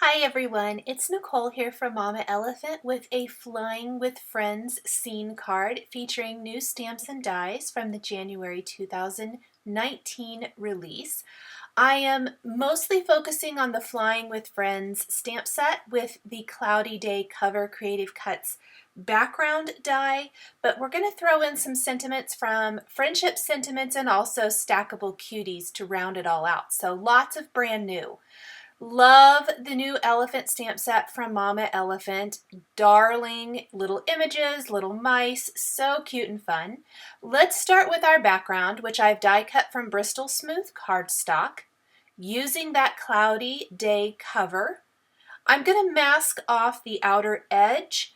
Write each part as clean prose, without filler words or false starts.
Hi everyone, it's Nicole here from Mama Elephant with a Flying with Friends scene card featuring new stamps and dies from the January 2019 release. I am mostly focusing on the Flying with Friends stamp set with the Cloudy Day Cover Creative Cuts background die, but we're going to throw in some sentiments from Friendship Sentiments and also Stackable Cuties to round it all out. So lots of brand new. Love the new elephant stamp set from Mama Elephant. Darling little images, little mice, so cute and fun. Let's start with our background, which I've die cut from Bristol Smooth cardstock. Using that Cloudy Day cover, I'm going to mask off the outer edge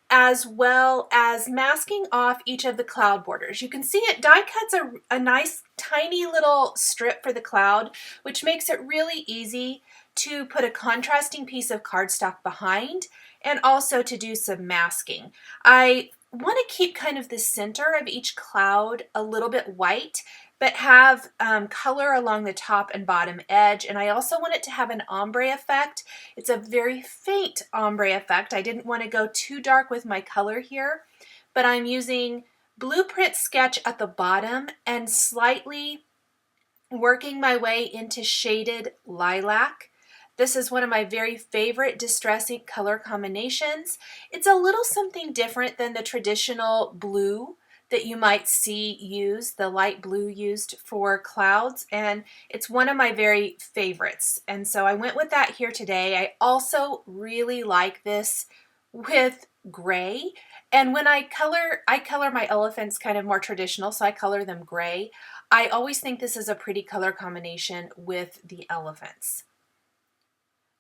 as well as masking off each of the cloud borders. You can see it die cuts a nice tiny little strip for the cloud, which makes it really easy to put a contrasting piece of cardstock behind and also to do some masking. I want to keep kind of the center of each cloud a little bit white, but have color along the top and bottom edge. And I also want it to have an ombre effect. It's a very faint ombre effect. I didn't want to go too dark with my color here, but I'm using Blueprint Sketch at the bottom and slightly working my way into shaded lilac. This is one of my very favorite Distress Ink color combinations. It's a little something different than the traditional blue that you might see used, the light blue used for clouds, and it's one of my very favorites. And so I went with that here today. I also really like this with gray. And when I color my elephants kind of more traditional, so I color them gray. I always think this is a pretty color combination with the elephants.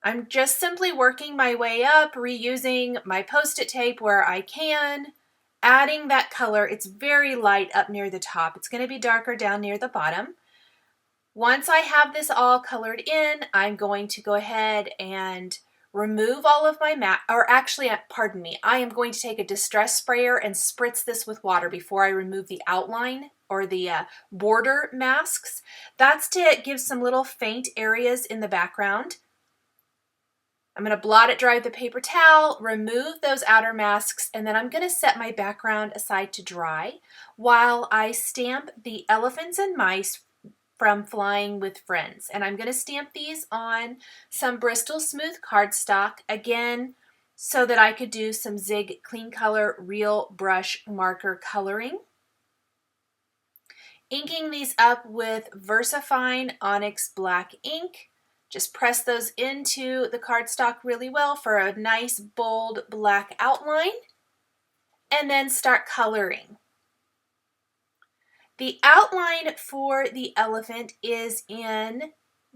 I'm just simply working my way up, reusing my Post-it tape where I can, adding that color. It's very light up near the top. It's going to be darker down near the bottom. Once I have this all colored in, I'm going to go ahead and remove all of my pardon me, I am going to take a distress sprayer and spritz this with water before I remove the outline or the border masks. That's to give some little faint areas in the background. I'm going to blot it dry with a paper towel, remove those outer masks, and then I'm going to set my background aside to dry while I stamp the elephants and mice from Flying with Friends. And I'm going to stamp these on some Bristol Smooth cardstock, again, so that I could do some Zig Clean Color Real Brush Marker coloring. Inking these up with VersaFine ONYX black ink. Just press those into the cardstock really well for a nice bold black outline, and then start coloring. The outline for the elephant is in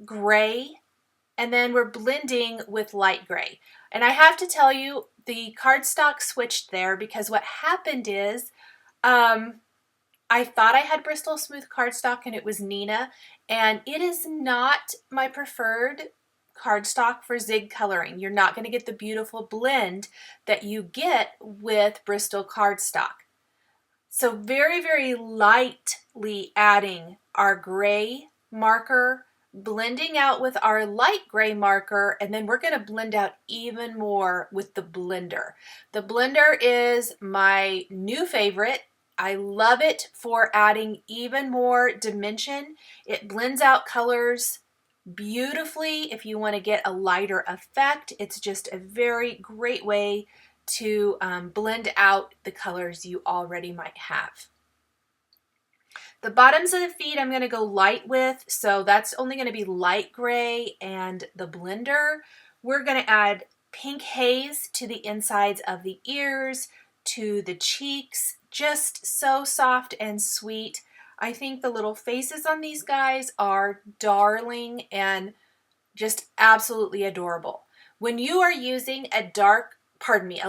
gray, and then we're blending with light gray. And I have to tell you, the cardstock switched there because what happened is I thought I had Bristol Smooth cardstock and it was Nina, and it is not my preferred cardstock for zig coloring. You're not going to get the beautiful blend that you get with Bristol cardstock. So very, very lightly adding our gray marker, blending out with our light gray marker, and then we're going to blend out even more with the blender. The blender is my new favorite. I love it for adding even more dimension. It blends out colors beautifully if you want to get a lighter effect. It's just a very great way to blend out the colors you already might have. The bottoms of the feet I'm going to go light with, so that's only going to be light gray, and the blender, we're going to add pink haze to the insides of the ears, to the cheeks, just so soft and sweet. I think the little faces on these guys are darling and just absolutely adorable. When you are using a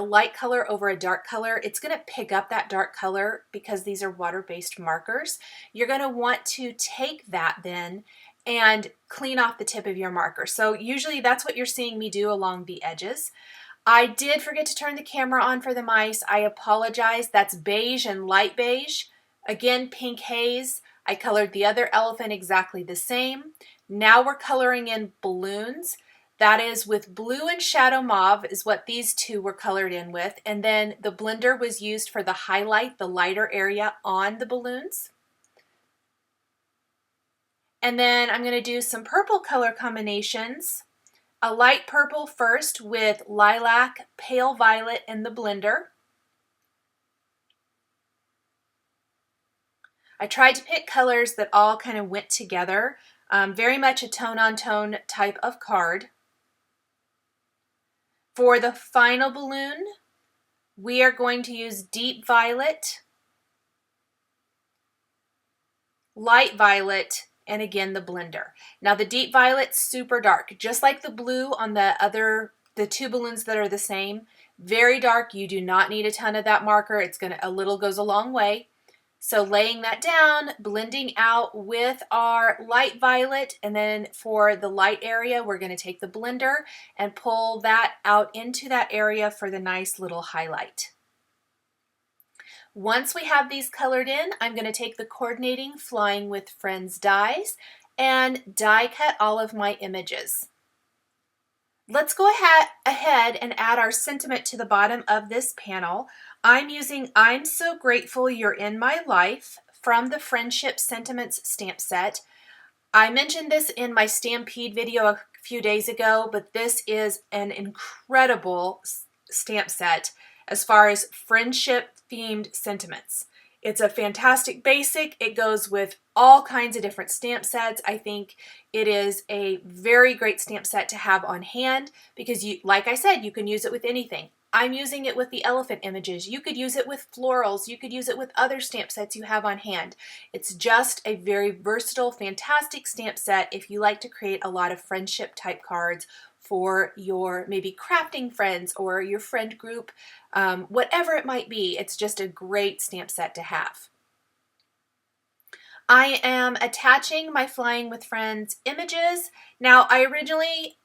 light color over a dark color, it's going to pick up that dark color because these are water-based markers. You're going to want to take that then and clean off the tip of your marker. So usually that's what you're seeing me do along the edges. I did forget to turn the camera on for the mice. I apologize. That's beige and light beige. Again, pink haze. I colored the other elephant exactly the same. Now we're coloring in balloons. That is with blue and shadow mauve is what these two were colored in with. And then the blender was used for the highlight, the lighter area on the balloons. And then I'm going to do some purple color combinations. A light purple first with lilac, pale violet in the blender. I tried to pick colors that all kind of went together. Very much a tone-on-tone type of card. For the final balloon, we are going to use deep violet, light violet, and again the blender. Now the deep violet's super dark, just like the blue on the two balloons that are the same. Very dark. You do not need a ton of that marker. A little goes a long way. So laying that down, blending out with our light violet, and then for the light area, we're going to take the blender and pull that out into that area for the nice little highlight. Once we have these colored in, I'm going to take the coordinating Flying with Friends dies and die cut all of my images. Let's go ahead and add our sentiment to the bottom of this panel. I'm using I'm So Grateful You're in My Life from the Friendship Sentiments stamp set. I mentioned this in my Stampede video a few days ago, but this is an incredible stamp set as far as friendship themed sentiments. It's a fantastic basic. It goes with all kinds of different stamp sets. I think it is a very great stamp set to have on hand because, like I said, you can use it with anything. I'm using it with the elephant images. You could use it with florals. You could use it with other stamp sets you have on hand. It's just a very versatile, fantastic stamp set if you like to create a lot of friendship type cards for your maybe crafting friends or your friend group, whatever it might be. It's just a great stamp set to have. I am attaching my Flying with Friends images. Now, I originally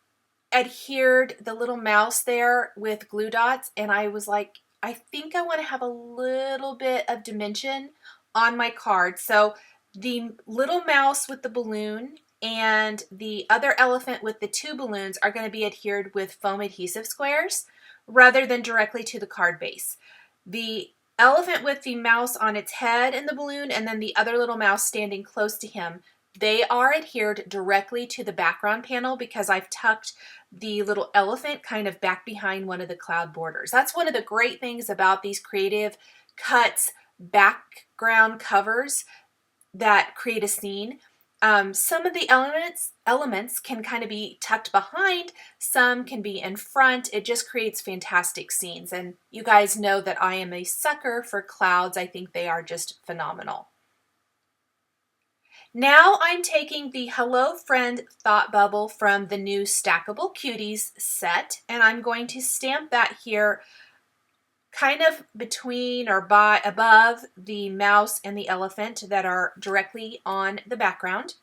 adhered the little mouse there with glue dots, and I was like, I think I want to have a little bit of dimension on my card. So the little mouse with the balloon and the other elephant with the two balloons are going to be adhered with foam adhesive squares rather than directly to the card base. The elephant with the mouse on its head in the balloon and then the other little mouse standing close to him, they are adhered directly to the background panel because I've tucked the little elephant kind of back behind one of the cloud borders. That's one of the great things about these Creative Cuts background covers that create a scene. Some of the elements can kind of be tucked behind, some can be in front. It just creates fantastic scenes. And you guys know that I am a sucker for clouds. I think they are just phenomenal. Now I'm taking the Hello Friend Thought Bubble from the new Stackable Cuties set, and I'm going to stamp that here kind of between or above the mouse and the elephant that are directly on the background.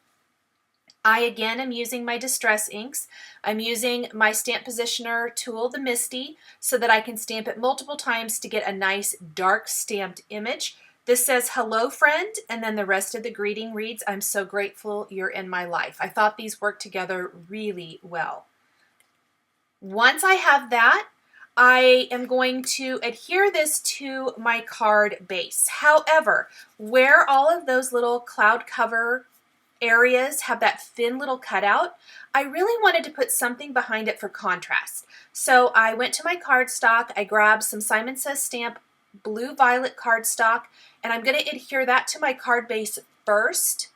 I again am using my Distress inks. I'm using my stamp positioner tool, the Misty, so that I can stamp it multiple times to get a nice dark stamped image. This says hello friend, and then the rest of the greeting reads, I'm so grateful you're in my life. I thought these worked together really well. Once I have that, I am going to adhere this to my card base. However, where all of those little cloud cover areas have that thin little cutout, I really wanted to put something behind it for contrast. So I went to my cardstock, I grabbed some Simon Says Stamp blue violet cardstock, and I'm going to adhere that to my card base first.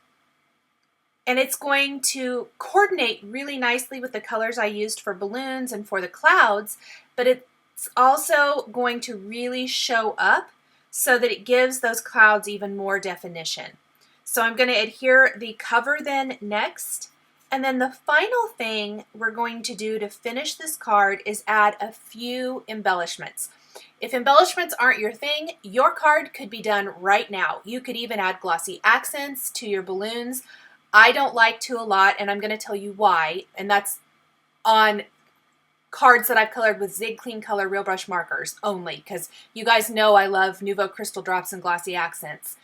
And it's going to coordinate really nicely with the colors I used for balloons and for the clouds, but it's also going to really show up so that it gives those clouds even more definition. So I'm going to adhere the cover then next. And then the final thing we're going to do to finish this card is add a few embellishments. If embellishments aren't your thing, your card could be done right now. You could even add glossy accents to your balloons. I don't like to a lot, and I'm going to tell you why, and that's on cards that I've colored with Zig Clean Color Real Brush markers only, because you guys know I love Nuvo Crystal Drops and glossy accents.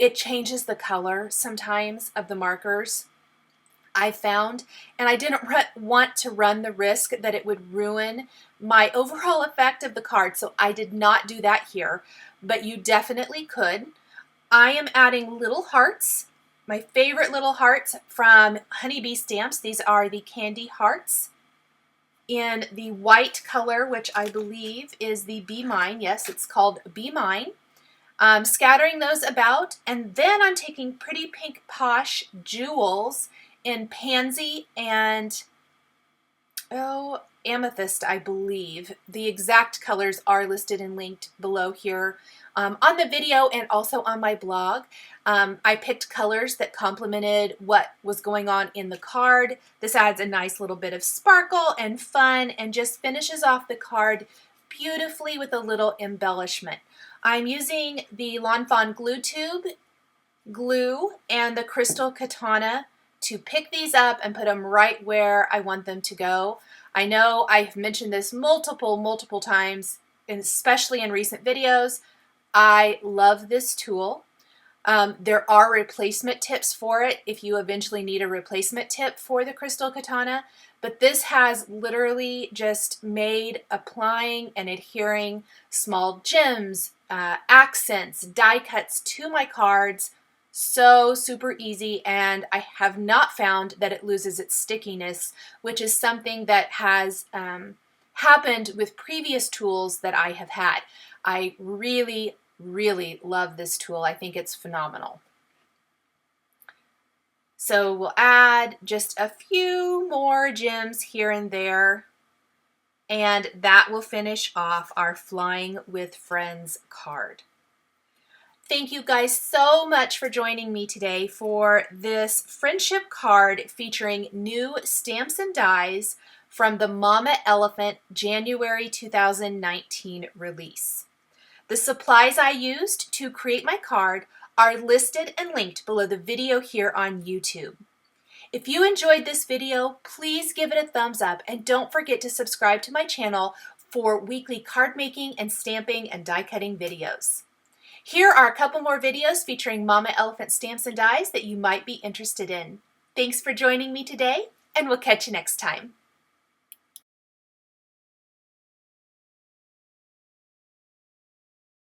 It changes the color sometimes of the markers. I found, and I didn't want to run the risk that it would ruin my overall effect of the card, so I did not do that here, but you definitely could. I am adding little hearts, my favorite little hearts from Honeybee Stamps. These are the candy hearts in the white color, which I believe is the Be Mine. Yes, it's called Be Mine. Scattering those about, and then I'm taking Pretty Pink Posh jewels in Pansy and Amethyst, I believe. The exact colors are listed and linked below here on the video and also on my blog. I picked colors that complemented what was going on in the card. This adds a nice little bit of sparkle and fun and just finishes off the card beautifully with a little embellishment. I'm using the Lawn Fawn glue tube, glue, and the crystal katana to pick these up and put them right where I want them to go. I know I've mentioned this multiple times, especially in recent videos. I love this tool. There are replacement tips for it if you eventually need a replacement tip for the crystal katana, but this has literally just made applying and adhering small gems, accents, die cuts to my cards so super easy, and I have not found that it loses its stickiness, which is something that has happened with previous tools that I have had. I really love this tool. I think it's phenomenal. So we'll add just a few more gems here and there, and that will finish off our Flying with Friends card. Thank you guys so much for joining me today for this friendship card featuring new stamps and dies from the Mama Elephant January 2019 release. The supplies I used to create my card are listed and linked below the video here on YouTube. If you enjoyed this video, please give it a thumbs up and don't forget to subscribe to my channel for weekly card making and stamping and die cutting videos. Here are a couple more videos featuring Mama Elephant stamps and dies that you might be interested in. Thanks for joining me today, and we'll catch you next time.